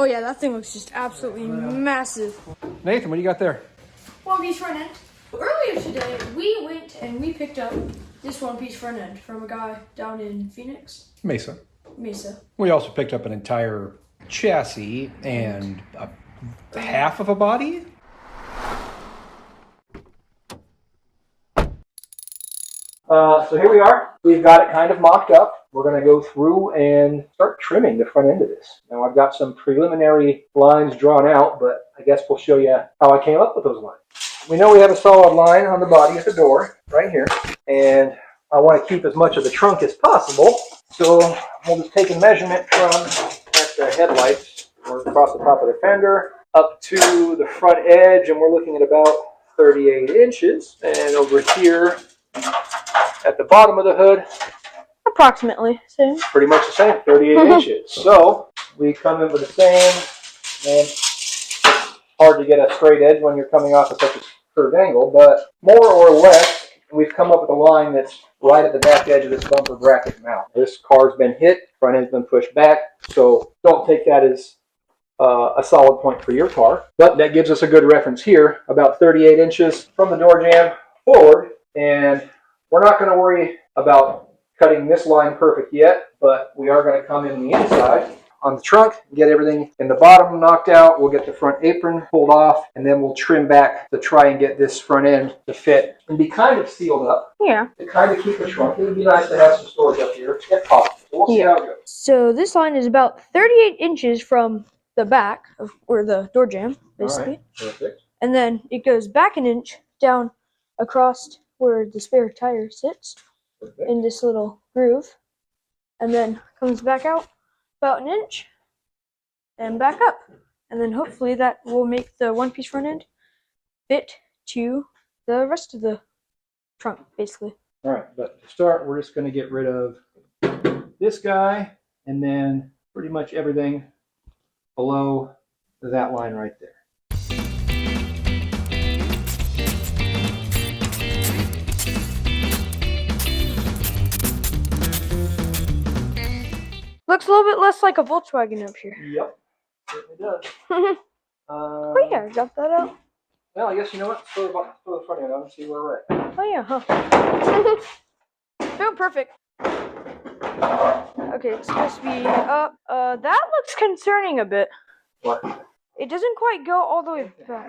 Oh yeah, that thing looks just absolutely massive. Nathan, what do you got there? One piece front end. Earlier today, we went and we picked up this one piece front end from a guy down in Phoenix. Mesa. We also picked up an entire chassis and half of a body. So here we are. We've got it kind of mocked up. We're going to go through and start trimming the front end of this. Now I've got some preliminary lines drawn out, but I guess we'll show you how I came up with those lines. We know we have a solid line on the body at the door, right here, and I want to keep as much of the trunk as possible. So we'll just take a measurement from the headlights or across the top of the fender up to the front edge, and we're looking at about 38 inches. And over here at the bottom of the hood, approximately same. Pretty much the same, 38 inches. So we come in with the same, and it's hard to get a straight edge when you're coming off of such a curved angle, but more or less, we've come up with a line that's right at the back edge of this bumper bracket mount. This car's been hit, front end's been pushed back, so don't take that as a solid point for your car. But that gives us a good reference here, about 38 inches from the door jamb forward, and we're not going to worry about cutting this line perfect yet, but we are going to come in the inside on the trunk, get everything in the bottom knocked out. We'll get the front apron pulled off, and then we'll trim back to try and get this front end to fit and be kind of sealed up. Yeah. To kind of keep the trunk. It would be nice to have some storage up here if possible. So we'll see how it goes. So this line is about 38 inches from the back of where the door jamb, basically. All right. Perfect. And then it goes back an inch down across where the spare tire sits. Perfect. In this little groove, and then comes back out about an inch and back up, and then hopefully that will make the one piece front end fit to the rest of the trunk, basically. All right, but to start, we're just going to get rid of this guy and then pretty much everything below that line right there. Looks a little bit less like a Volkswagen up here. Yep, certainly does. Oh yeah, got that out. Well, I guess you know what? Throw the front end on and see where we're at. Oh yeah, huh? Oh, perfect. Okay, it's supposed to be up. That looks concerning a bit. What? It doesn't quite go all the way back.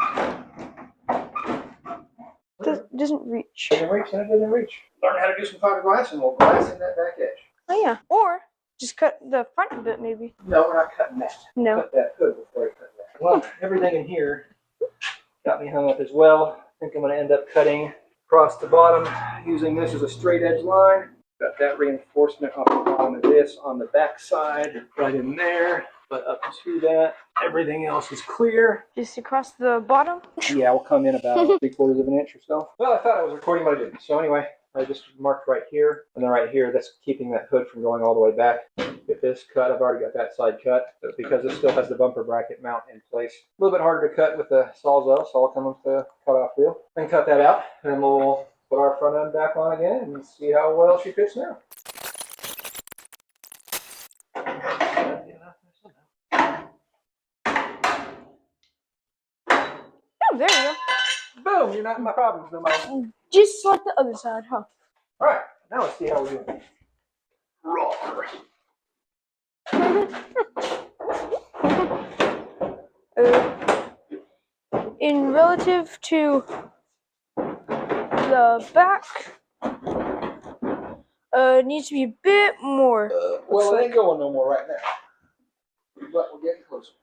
Doesn't reach. Doesn't reach, and it doesn't reach. Learn how to do some fiberglass, and we'll glass in that back edge. Oh yeah, or just cut the front a bit, maybe. No, we're not cutting that. No. Cut that hood before I cut that. Well, everything in here got me hung up as well. I think I'm going to end up cutting across the bottom using this as a straight edge line. Got that reinforcement off the bottom of this on the back side, right in there. But up to that, everything else is clear. Just across the bottom? Yeah, we'll come in about 3/4 of an inch or so. Well, I thought I was recording, but I didn't. So anyway, I just marked right here, and then right here, that's keeping that hood from going all the way back. Get this cut, I've already got that side cut, but because it still has the bumper bracket mount in place, a little bit harder to cut with the Sawzall, so I'll come with the cut-off wheel and cut that out, and then we'll put our front end back on again and see how well she fits now. Oh, there you go. Boom, you're not in my problems no more. Just like the other side, huh? All right, now let's see how we're doing. Roar. In relative to the back, it needs to be a bit more. Well, it ain't going no more right now, but we're getting closer.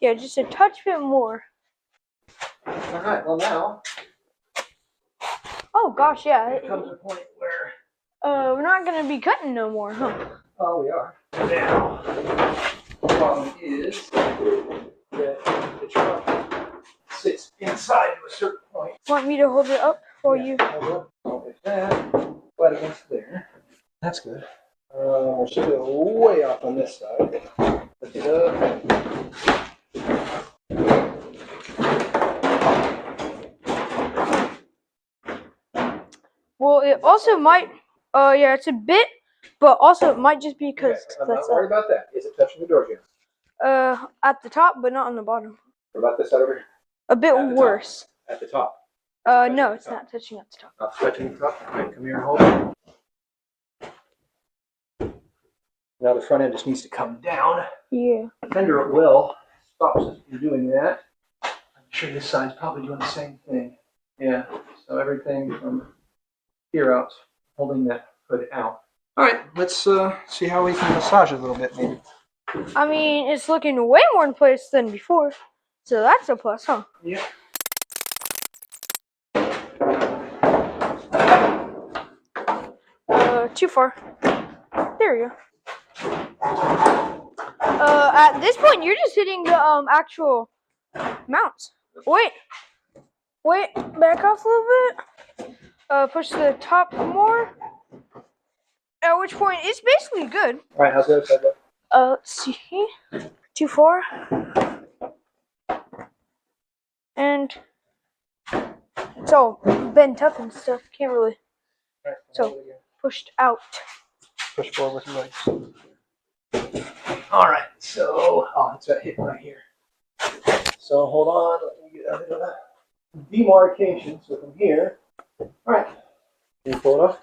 Yeah, just a touch bit more. All right, well now. Oh gosh, yeah. There comes a point where we're not gonna be cutting no more, huh? oh, we are. Now, the problem is that the trunk sits inside to a certain point. Want me to hold it up for you? So if that flat against there, that's good. We'll shift it way off on this side. Lift it up. Well, it also might. Yeah, it's a bit, but also it might just be because I'm not worried about that. Is it touching the door jamb? At the top, but not on the bottom. What about this side over here? A bit At the worse. At the top. No, it's not touching at the top. Not touching the top. All right, come here and hold it. Now the front end just needs to come down. Yeah. The fender at will stops us from doing that. I'm sure this side's probably doing the same thing. Yeah. So everything from here out, holding that hood out. All right, let's see how we can massage it a little bit, maybe. I mean, it's looking way more in place than before, so that's a plus, huh? Yeah. Too far. There we go. At this point, you're just hitting the actual mounts. Wait, back off a little bit. Push the top more. At which point, it's basically good. All right, how's the other side look? Let's see. Too far. And it's all bent up and stuff. Can't really. All right, So pushed out. push forward with your legs. All right, so it's that hip right here. So hold on, let me get out of the demarcation. So from here, all right, can you pull it off?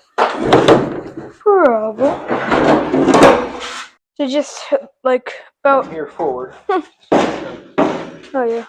Probably. So just like about From here forward. Oh yeah.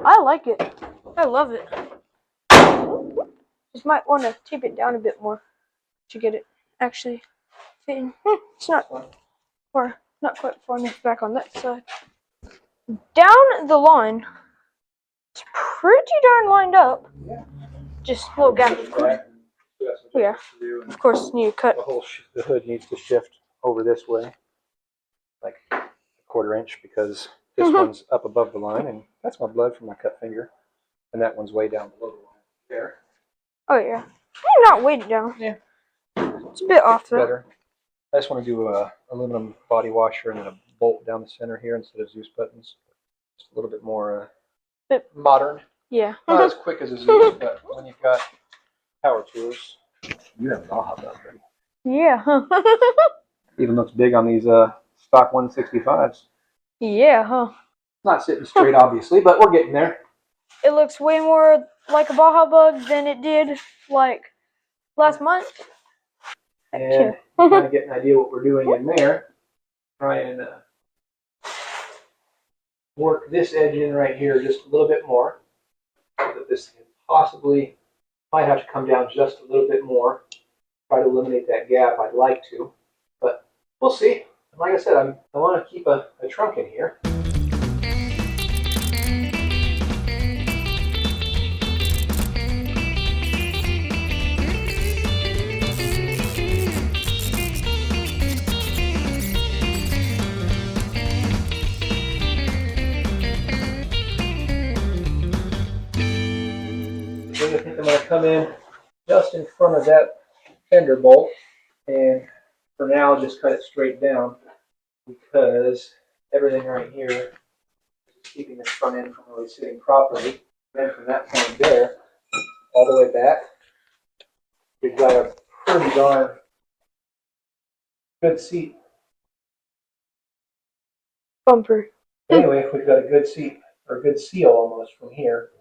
I like it. I love it. Just might want to tape it down a bit more to get it actually fitting. It's not far, not quite far enough back on that side. Down the line, it's pretty darn lined up. Yeah. Just a little gap, of course. Yeah, of course, need to cut. The hood needs to shift over this way, like a 1/4 inch, because this one's up above the line, and that's my blood from my cut finger, and that one's way down below the line there. Oh yeah, I'm not weighted down. Yeah, it's a bit off though. Better. I just want to do a aluminum body washer and then a bolt down the center here instead of Zeus buttons. Just a little bit more modern. Yeah. Not as quick as a Zeus, but when you've got power tools, you have a Baja Bug ready. Yeah. Even looks big on these stock 165s. Yeah, huh? Not sitting straight, obviously, but we're getting there. It looks way more like a Baja Bug than it did like last month. And kind of get an idea what we're doing in there. Try and work this edge in right here just a little bit more, so that this can possibly might have to come down just a little bit more. Try to eliminate that gap. I'd like to, but we'll see. Like I said, I want to keep a trunk in here. I think I'm going to come in just in front of that fender bolt, and for now just cut it straight down, because everything right here is keeping this front end from really sitting properly. Then from that point there, all the way back, we've got a pretty darn good seat. Bumper. Anyway, we've got a good seat, or a good seal almost from here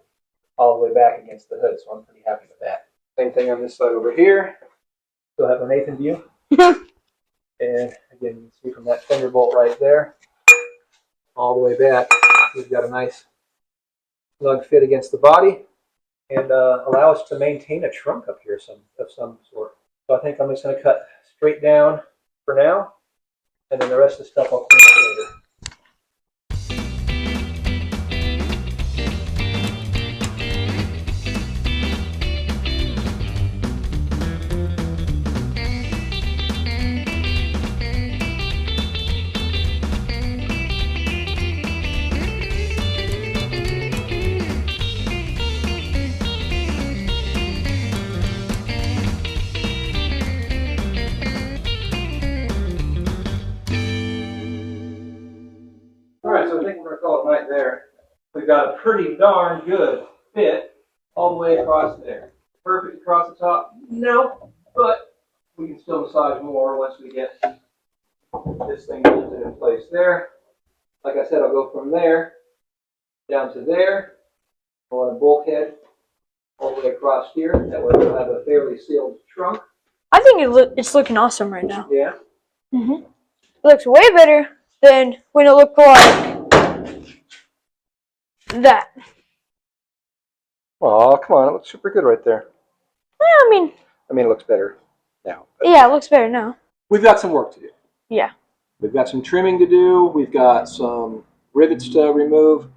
all the way back against the hood, so I'm pretty happy with that. Same thing on this side over here. Still have a Nathan view. And again, you can see from that fender bolt right there, all the way back, we've got a nice snug fit against the body, and allow us to maintain a trunk up here of some sort. So I think I'm just going to cut straight down for now, and then the rest of the stuff I'll clean up later. we've got a pretty darn good fit all the way across there. Perfect across the top? No, but we can still massage more once we get this thing bolted in place there. Like I said, I'll go from there down to there. I want a bulkhead all the way across here. That way we'll have a fairly sealed trunk. I think it's looking awesome right now. Yeah. It looks way better than when it looked like that. Oh, come on. It looks super good right there. Yeah, I mean, it looks better now. Yeah, it looks better now. We've got some work to do. Yeah. We've got some trimming to do. We've got some rivets to remove.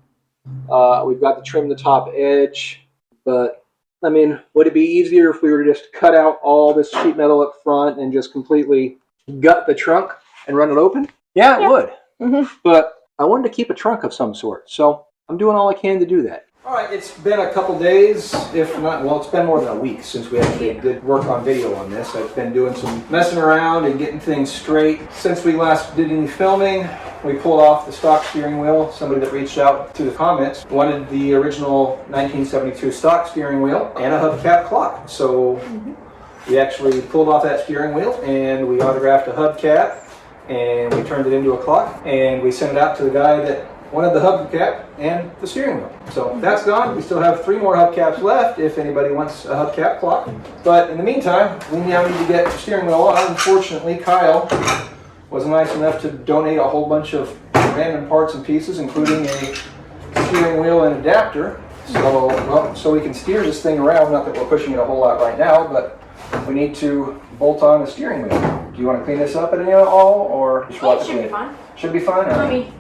We've got to trim the top edge. But, I mean, would it be easier if we were to just cut out all this sheet metal up front and just completely gut the trunk and run it open? Yeah, it would. But I wanted to keep a trunk of some sort. So I'm doing all I can to do that. All right, it's been a couple days, if not, well, it's been more than a week since we actually did work on video on this. I've been doing some messing around and getting things straight. Since we last did any filming, we pulled off the stock steering wheel. Somebody that reached out through the comments wanted the original 1972 stock steering wheel and a hubcap clock. So we actually pulled off that steering wheel and we autographed a hubcap and we turned it into a clock and we sent it out to the guy that wanted the hubcap and the steering wheel. So that's gone. We still have 3 more hubcaps left if anybody wants a hubcap clock. But in the meantime, we now need to get the steering wheel on. Unfortunately, Kyle was nice enough to donate a whole bunch of random parts and pieces, including a steering wheel and adapter. So, well, so we can steer this thing around. Not that we're pushing it a whole lot right now, but we need to bolt on the steering wheel. Do you want to clean this up at all, or just watch it? Should be fine. Should be fine. Let me.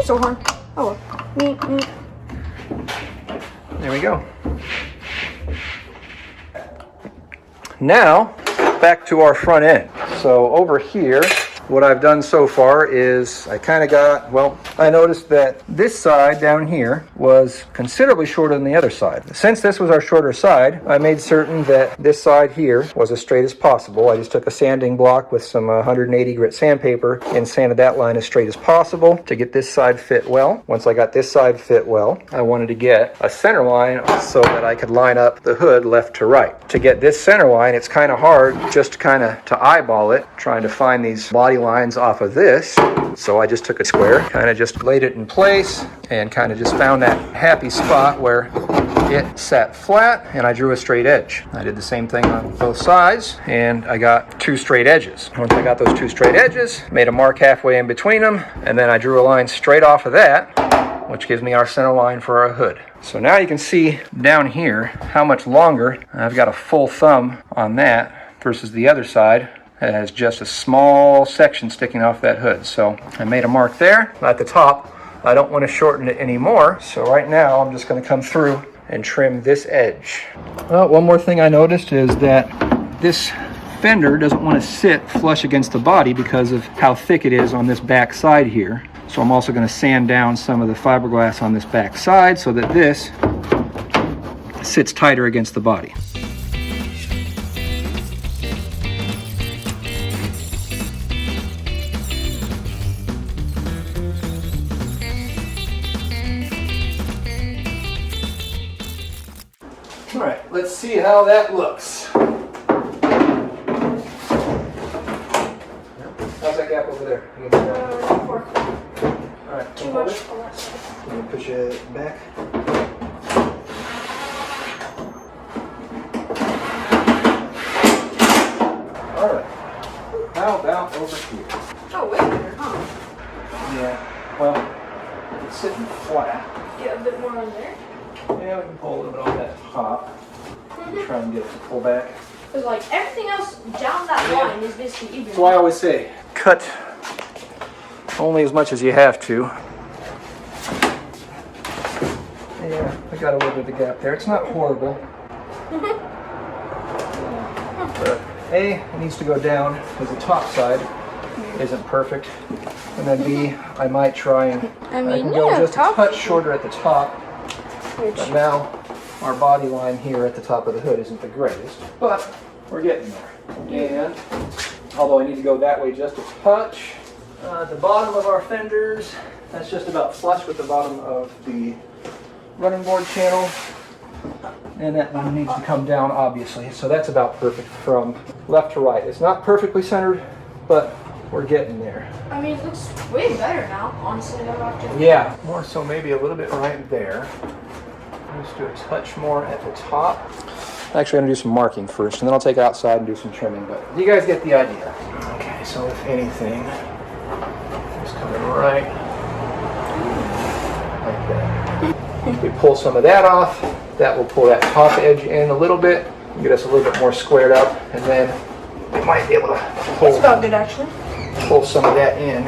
So hard. Oh, there we go. Now, back to our front end. So over here, what I've done so far is I kind of got, well, I noticed that this side down here was considerably shorter than the other side. Since this was our shorter side, I made certain that this side here was as straight as possible. I just took a sanding block with some 180 grit sandpaper and sanded that line as straight as possible to get this side fit well. Once I got this side fit well, I wanted to get a center line so that I could line up the hood left to right. To get this center line, it's kind of hard just to eyeball it, trying to find these body lines off of this. So I just took a square, kind of just laid it in place and kind of just found that happy spot where it sat flat and I drew a straight edge. I did the same thing on both sides and I got 2 straight edges. Once I got those 2 straight edges, made a mark halfway in between them, and then I drew a line straight off of that, which gives me our center line for our hood. So now you can see down here how much longer. I've got a full thumb on that versus the other side. It has just a small section sticking off that hood. So I made a mark there. At the top, I don't want to shorten it anymore. So right now, I'm just going to come through and trim this edge. Well, one more thing I noticed is that this fender doesn't want to sit flush against the body because of how thick it is on this back side here. So I'm also going to sand down some of the fiberglass on this back side so that this sits tighter against the body. All right, let's see how that looks. How's that gap over there? All right, too much. Let me push it back. All right. How about over here? Oh, way better, huh? Yeah. Well, it's sitting flat. Get a bit more on there. Yeah, we can pull a little bit on that top. Try and get it to pull back. Because like everything else down that line is basically even. So I always say, cut only as much as you have to. Yeah, I got a little bit of a gap there. It's not horrible. But A, it needs to go down because the top side isn't perfect. And then B, I might try and I can go just a touch shorter at the top. But now our body line here at the top of the hood isn't the greatest, but we're getting there. And although I need to go that way just a touch, the bottom of our fenders, that's just about flush with the bottom of the running board channel. And that one needs to come down, obviously. So that's about perfect from left to right. It's not perfectly centered, but we're getting there. I mean, it looks way better now, honestly. Yeah, more so maybe a little bit right there. Let's do a touch more at the top. Actually, I'm going to do some marking first, and then I'll take it outside and do some trimming, but you guys get the idea. Okay, so if anything, just coming right like that. If we pull some of that off, that will pull that top edge in a little bit, get us a little bit more squared up, and then we might be able to pull, that's about good, actually. Pull some of that in.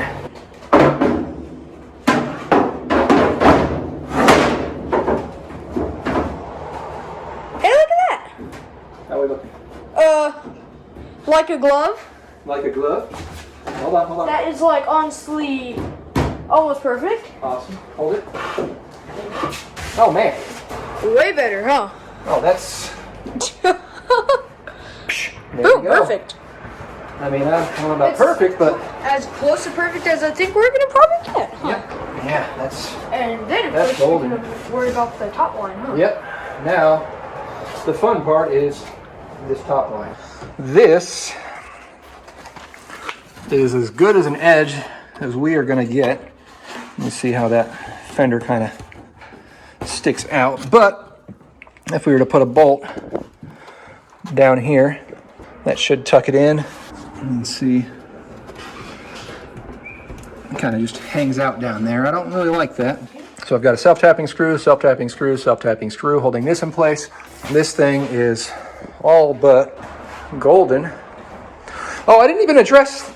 Hey, look at that! How are we looking? Like a glove. Like a glove? Hold on, hold on. That is like honestly almost perfect. Awesome. Hold it. Oh man. Way better, huh? Oh, that's... Ooh, perfect. I mean, I don't know about perfect, but... As close to perfect as I think we're gonna probably get, huh? Yeah, that's... And then of that's course golden. we're gonna worry about the top line, huh? Yep. Now, the fun part is this top line. This is as good as an edge as we are gonna get. Let me see how that fender kind of sticks out. But if we were to put a bolt down here, that should tuck it in. And see, it kind of just hangs out down there. I don't really like that. So I've got a self-tapping screw, self-tapping screw, self-tapping screw holding this in place. This thing is all but golden. Oh, I didn't even address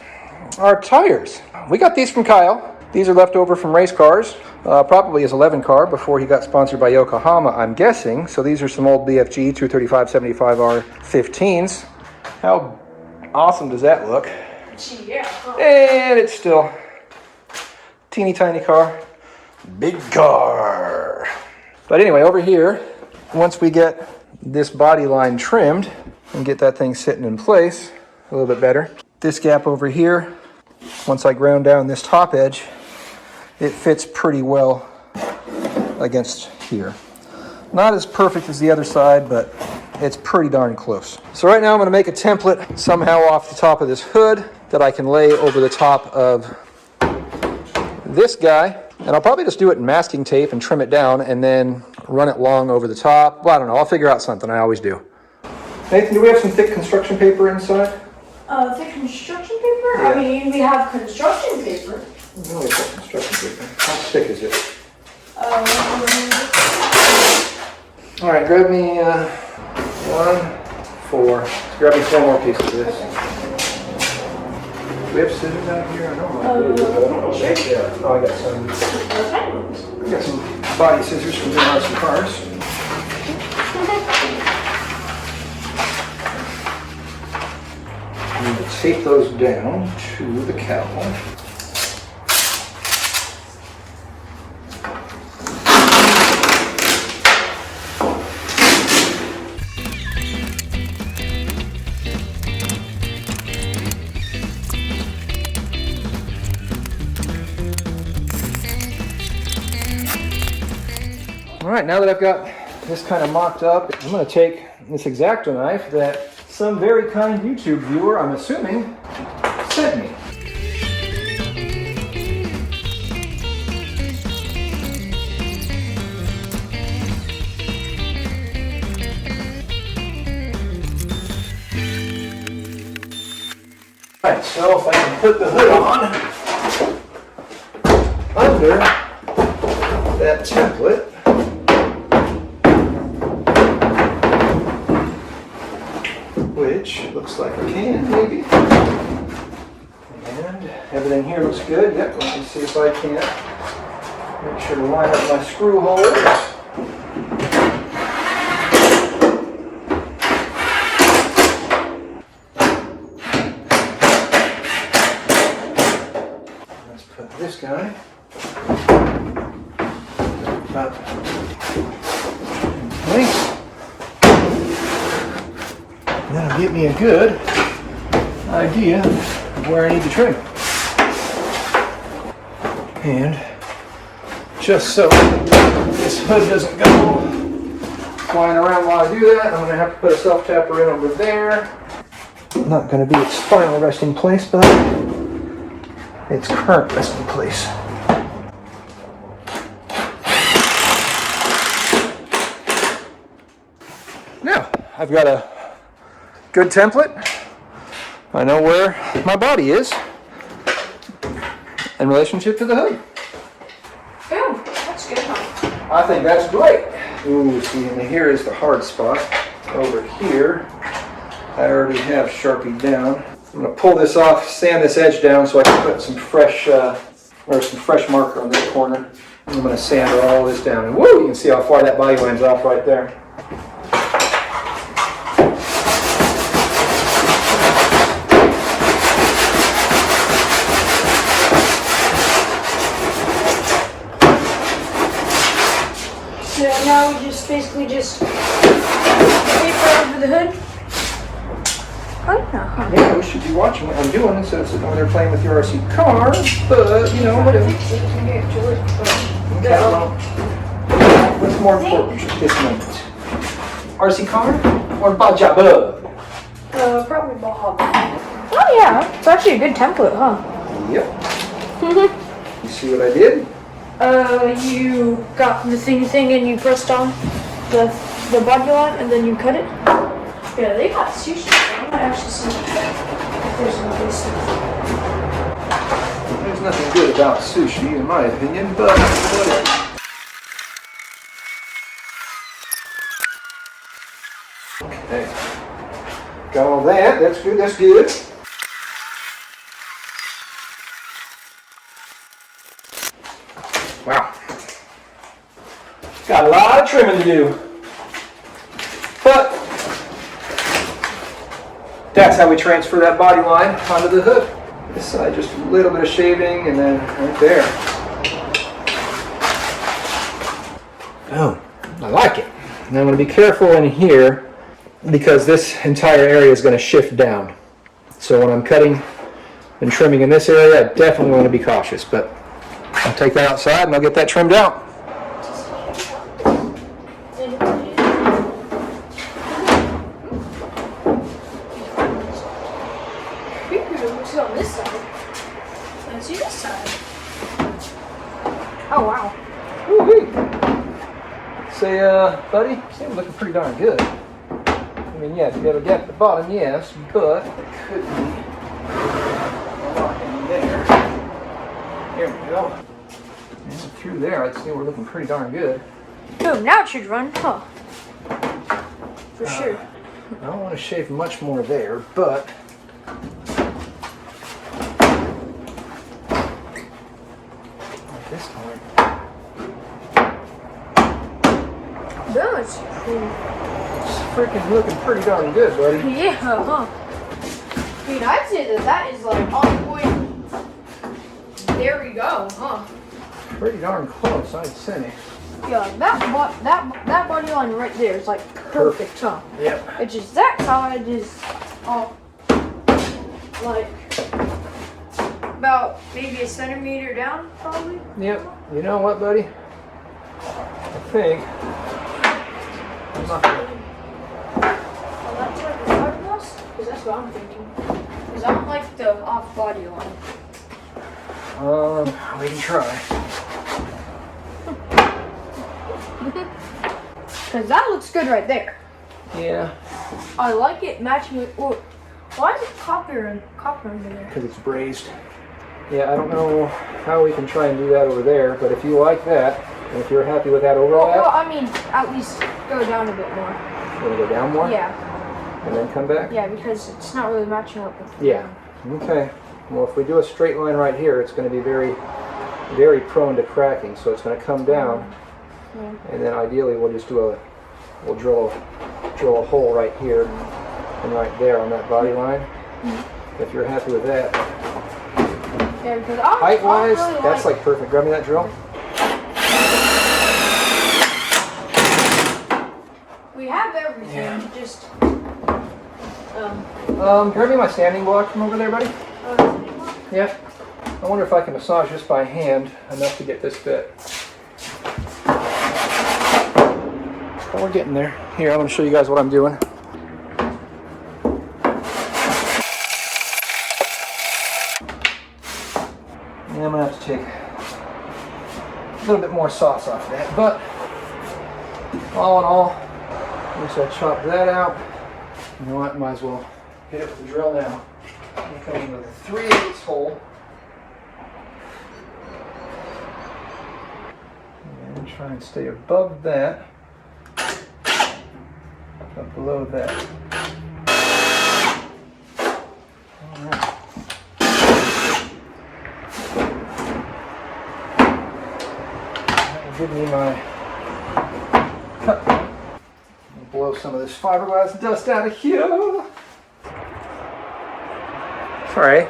our tires. We got these from Kyle. These are left over from race cars, probably his 11 car before he got sponsored by Yokohama, I'm guessing. So these are some old BFG 235-75R 15s. How awesome does that look? Yeah. And it's still teeny tiny car, big car. But anyway, over here, once we get this body line trimmed and get that thing sitting in place a little bit better, this gap over here, once I ground down this top edge, it fits pretty well against here. Not as perfect as the other side, but it's pretty darn close. So right now I'm going to make a template somehow off the top of this hood that I can lay over the top of this guy. And I'll probably just do it in masking tape and trim it down and then run it long over the top. Well, I don't know. I'll figure out something. I always do. Nathan, do we have some thick construction paper inside? Thick construction paper? Yeah. I mean, we have construction paper. No, we've got construction paper. How thick is it? All right, grab me 1, 4. Grab me 4 more pieces of this. Do we have scissors out here? I don't know. I don't know. Yeah. Oh, I got some body scissors from doing some cars. I need to tape those down to the cowl. All right, now that I've got this kind of mocked up, I'm going to take this X-Acto knife that some very kind YouTube viewer, I'm assuming, sent me. All right, so if I can put the hood on under that template, which looks like I can, maybe. And everything here looks good. Yep, let me see if I can make sure to line up my screw holes. Let's put this guy up in place. That'll give me a good idea of where I need to trim. And just so this hood doesn't go flying around while I do that, I'm going to have to put a self-tapper in over there. Not going to be its final resting place, but its current resting place. Now, I've got a good template. I know where my body is in relationship to the hood. Boom, that's good, huh? I think that's great. Ooh, see, and here is the hard spot. Over here, I already have Sharpied down. I'm going to pull this off, sand this edge down so I can put some fresh marker on this corner. I'm going to sand all this down. And woo, you can see how far that body line's off right there. So now we just basically just paper over the hood. Oh, no. Yeah, we should be watching what I'm doing instead of sitting over there playing with your RC car, but you know, whatever. Okay, well, what's more important at this moment? RC car or Baja Bug? Probably Baja Bug. Oh yeah, it's actually a good template, huh? Yep. You see what I did? You got the thing and you pressed on the body line and then you cut it. Yeah, they got sushi. I might actually see if there's some good stuff. There's nothing good about sushi in my opinion, but whatever. Okay. Got all that. That's good. That's good. Wow. Got a lot of trimming to do. But that's how we transfer that body line onto the hood. This side, just a little bit of shaving, and then right there. Oh, I like it. Now I'm going to be careful in here because this entire area is going to shift down. So when I'm cutting and trimming in this area, I definitely want to be cautious. But I'll take that outside and I'll get that trimmed out. On this side. Let's see this side. Oh wow. Woo-hoo. Say, buddy, seems looking pretty darn good. I mean, yeah, if you got a gap at the bottom, yes, but it could be a lot in there. Here we go. And through there, I'd say we're looking pretty darn good. Boom, now it should run, huh? For sure. I don't want to shave much more there, but this time. That's cool. It's freaking looking pretty darn good, buddy. Yeah, huh? Dude, I'd say that is like on point. There we go, huh? Pretty darn close, I'd say. Yeah, like that body line right there is like perfect, huh? Yep. It's just that side is off like about maybe a centimeter down, probably. Yep. You know what, buddy? I think I'm not gonna... Oh, that's like the body loss? Because that's what I'm thinking. Because I don't like the off body line. We can try. Because that looks good right there. Yeah. I like it matching with. Oh, why is it copper under there? Because it's brazed. Yeah, I don't know how we can try and do that over there, but if you like that, and if you're happy with that overlap, Well, I mean, at least go down a bit more. you want to go down more? Yeah. And then come back? Yeah, because it's not really matching up with. Yeah. Okay. Well, if we do a straight line right here, it's going to be very, very prone to cracking. So it's going to come down, and then ideally we'll just do we'll drill a hole right here and right there on that body line. If you're happy with that. Yeah, because height-wise, really that's like perfect. Grab me that drill. We have everything. Yeah. Just Grab me my standing block from over there, buddy. Yeah. I wonder if I can massage this by hand enough to get this fit. But we're getting there. Here, I'm going to show you guys what I'm doing. And I'm going to have to take a little bit more sauce off that. But all in all, at least I chopped that out. You know what? Might as well hit it with the drill now. I'm coming with a 3/8 hole. And try and stay above that, but below that. All right. That will give me my cut. I'll blow some of this fiberglass dust out of here. Sorry,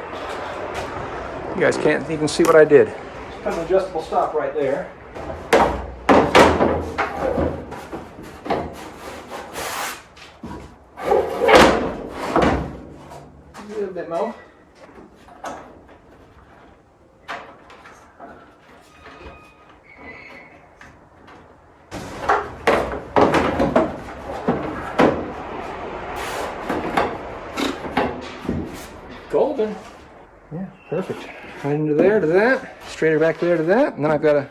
you guys can't even see what I did. Just put an adjustable stop right there. A little bit more. Golden. Yeah, perfect. Right into there to that, straighter back there to that, and then I've got to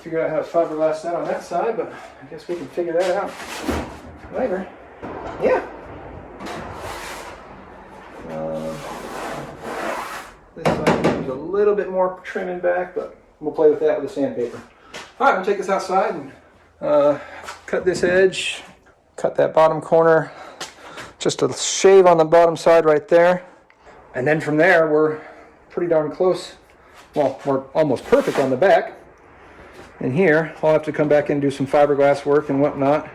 figure out how to fiberglass that on that side, but I guess we can figure that out later. Yeah. This side needs a little bit more trimming back, but we'll play with that with the sandpaper. All right, we'll take this outside and cut this edge, cut that bottom corner, just a shave on the bottom side right there. And then from there, we're pretty darn close. Well, we're almost perfect on the back. And here, I'll have to come back and do some fiberglass work and whatnot,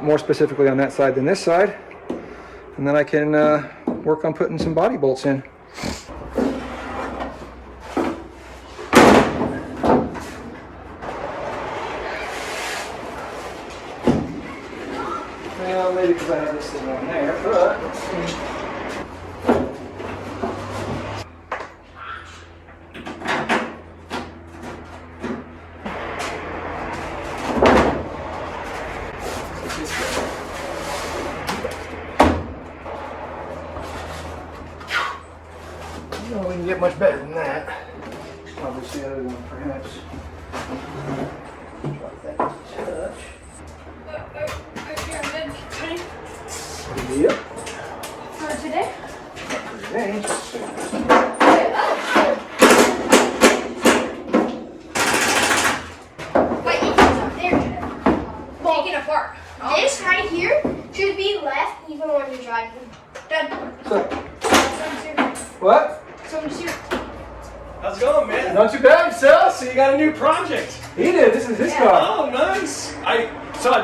more specifically on that side than this side. And then I can work on putting some body bolts in. Well, maybe because I have this thing on there, but let's see. We can get much better than that. Obviously, the other one, perhaps. Drop that touch. Yep. For today? Not for today. Wait, you can up there, Jeff. Take it apart. This right here should be left even when you're driving. Done. So, Someone's here. what? Someone's here. How's it going, man? Not too bad, yourself. So you got a new project? He did. This is his car. Oh, nice. I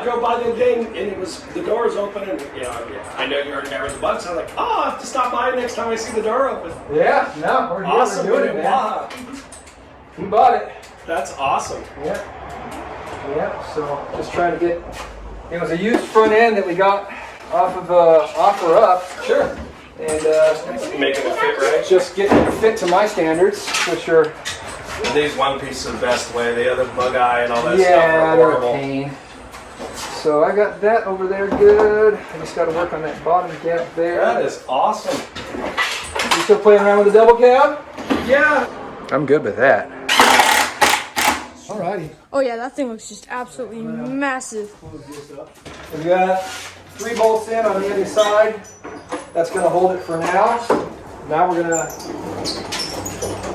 drove by the other day and it was the doors open and I know you already got the bugs. So I was like, oh, I have to stop by next time I see the door open. Yeah, no, we're Awesome, doing it, man. Wow. He bought it. That's awesome. Yeah. Yeah. So just trying to get. It was a used front end that we got off of OfferUp. Sure. And Making it fit right. just getting it fit to my standards, which are These one piece are the best way. The other bug eye and all that stuff yeah, are they're a horrible. pain. So I got that over there good. I just got to work on that bottom gap there. That is awesome. You still playing around with the double cab? Yeah. I'm good with that. Alrighty. Oh yeah, that thing looks just absolutely massive. We got 3 bolts in on the other side. That's going to hold it for now. Now we're going to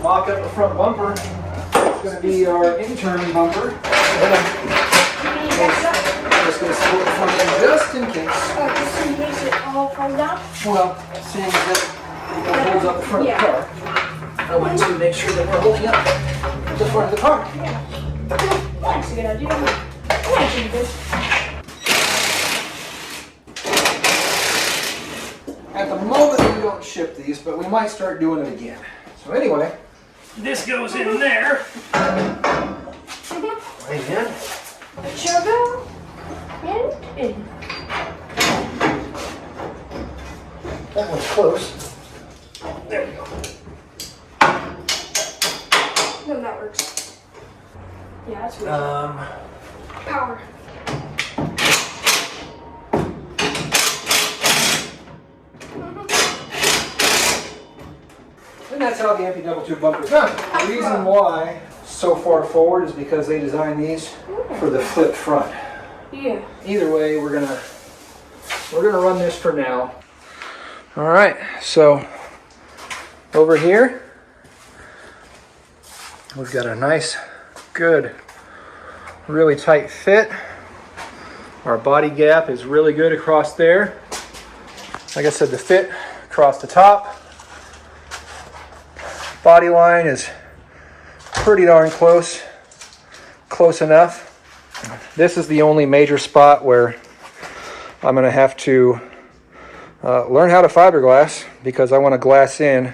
lock up the front bumper. It's going to be our intern bumper. I'm just going to slow it front end just in case. Just in case it all falls down. Well, seeing that it holds up the front of the car, I want to make sure that we're holding up the front of the car. That's a good idea. I should do this. At the moment, we don't ship these, but we might start doing it again. So anyway, This goes in there. right in. Turbo and in. That one's close. There we go. No, that works. Yeah, that's weird. Power. And that's how the EMPI double tube bumper is done. The reason why so far forward is because they designed these for the flip front. Yeah. Either way, we're gonna run this for now. All right, so over here we've got a nice, good, really tight fit. Our body gap is really good across there. Like I said, the fit across the top. Body line is pretty darn close enough. This is the only major spot where I'm going to have to learn how to fiberglass, because I want to glass in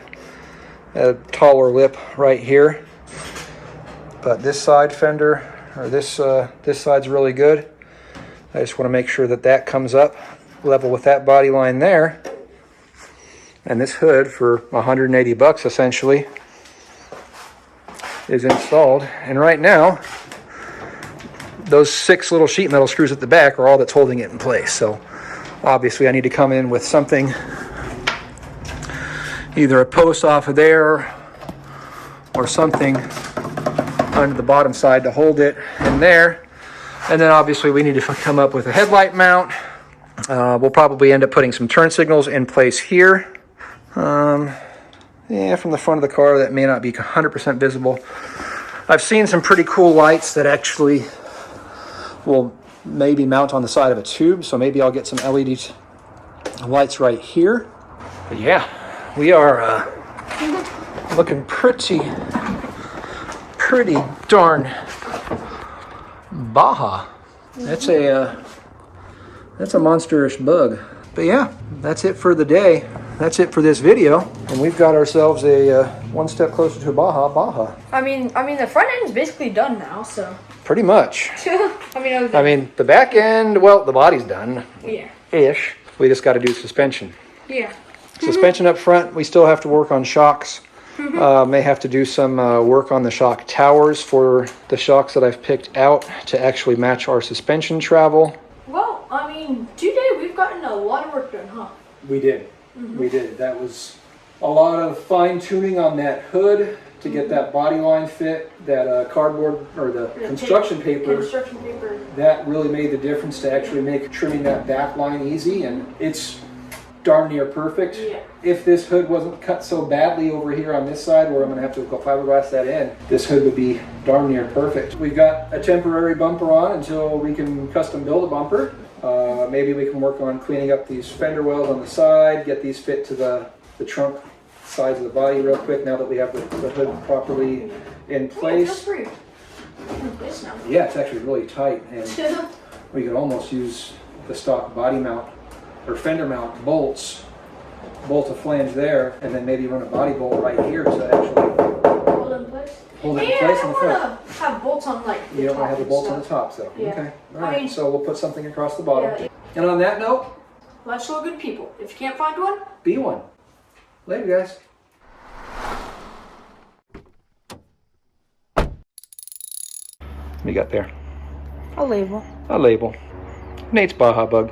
a taller lip right here. But this side fender, or this side's really good. I just want to make sure that that comes up level with that body line there. And this hood for $180 essentially is installed. And right now, those 6 little sheet metal screws at the back are all that's holding it in place. So obviously I need to come in with something, either a post off of there or something under the bottom side to hold it in there. And then obviously we need to come up with a headlight mount. We'll probably end up putting some turn signals in place here. Yeah, from the front of the car that may not be 100% visible. I've seen some pretty cool lights that actually will maybe mount on the side of a tube, so maybe I'll get some LED lights right here. But yeah, we are looking pretty darn Baja. That's a monsterish bug. But yeah, that's it for the day. That's it for this video, and we've got ourselves a one step closer to Baja. I mean, the front end's basically done now, so. Pretty much. I mean, the back end, well, the body's done. Yeah. Ish. We just got to do suspension. Yeah. Suspension up front, we still have to work on shocks. May have to do some work on the shock towers for the shocks that I've picked out to actually match our suspension travel. Well, I mean, today we've gotten a lot of work done, huh? We did. We did. That was a lot of fine tuning on that hood to get that body line fit, that cardboard or the construction paper. That really made the difference to actually make trimming that back line easy, and it's darn near perfect. Yeah. If this hood wasn't cut so badly over here on this side where I'm going to have to go fiberglass that in, this hood would be darn near perfect. We've got a temporary bumper on until we can custom build a bumper. Maybe we can work on cleaning up these fender wells on the side, get these fit to the trunk sides of the body real quick now that we have the hood properly in place. Yeah, it's actually really tight, and we could almost use the stock body mount or fender mount bolts, bolt a flange there, and then maybe run a body bolt right here to actually Hold it in place. hold it in place in the front. I don't want to have bolts on like. You don't want to have the bolts on the top, so Yeah. okay. All I right, mean- so we'll put something across the bottom. Yeah. And on that note, Let's show good people. If you can't find one, be one. Later, guys. What do you got there? a label. A label. Nate's Baja Bug.